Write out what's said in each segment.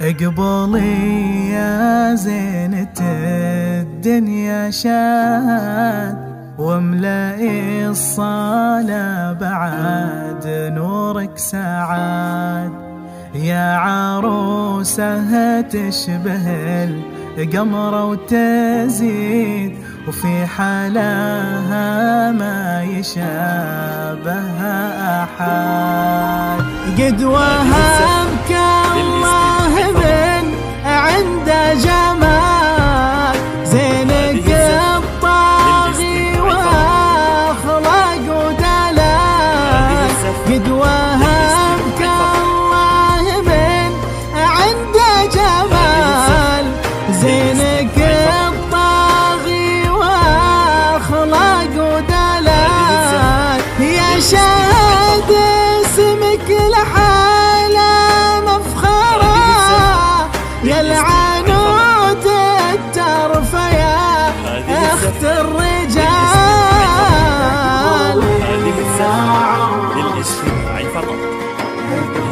اقبلي يا زينة الدنيا شاد، واملئي الصلاة بعد نورك سعاد. يا عروسة تشبه القمر وتزيد، وفي حلاها ما يشابهها أحد. قد وهبك الله من عند جمال، زينك الطاغي واخلاق ودلال. قد وهبك الله من عند جمال، زينك الطاغي واخلاق ودلال. يا شهد اسمك لحالة مفخرة، يا العنود الترفة يا اخت الرجال. هذه الزفة للاستماع فقط،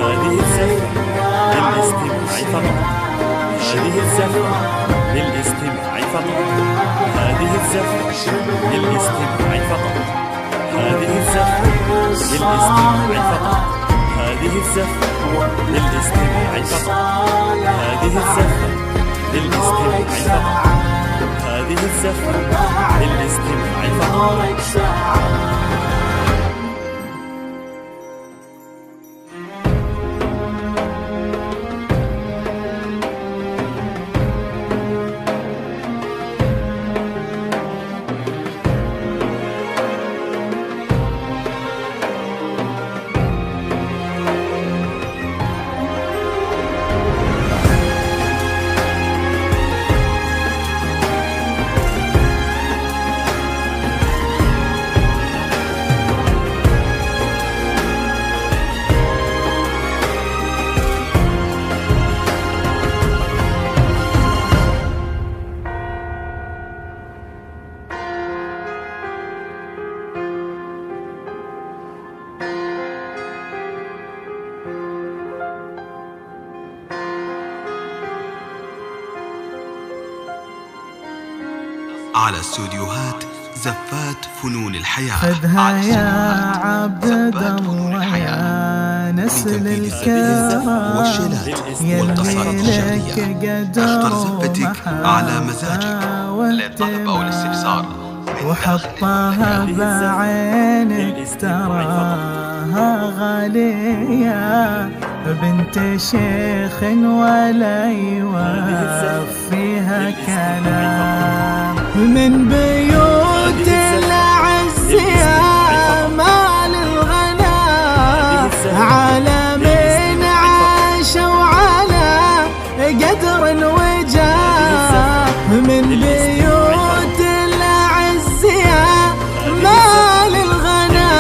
هذه الزفة للاستماع فقط، هذه الزفة للاستماع فقط، هذه الزفة للاستماع فقط، هذه الزفة للاستماع فقط، هذه الزفة للاستماع فقط، هذه الزفة للاستماع فقط، هذه الزفة للاستماع فقط. على استوديوهات زفات فنون الحياة. خذها يا عبد الله يا نسل الكرام، يلي لك قدر على مزاجك للطلب أو الاستفسار، وحطها بعينك تراها غالية، بنت شيخ ولا يوفيها كلام. من بيوت العز يا مال الغنى، عالم عاش وعلى قدر وجاه. من بيوت العز يا مال الغنى،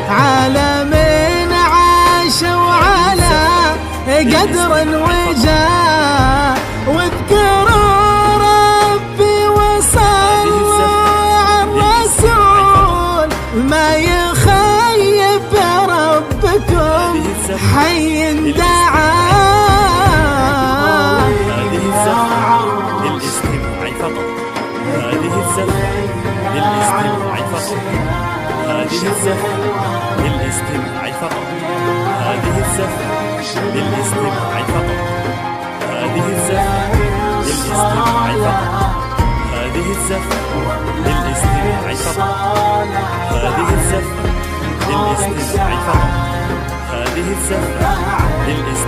عالم عاش وعلى قدر وجاه. واذكروا ربي وصلوا على الرسول، ما يخيب ربكم حي دعاه. هذه الزفة للاستماع فقط، هذه الزفة للاستماع فقط، هذه الزفة للاستماع فقط، هذه الزفة للاستماع فقط، هذه الزفة للاستماع فقط، هذه الزفة للاستماع فقط، هذه الزفة للاستماع فقط، هذه الزفة للاستماع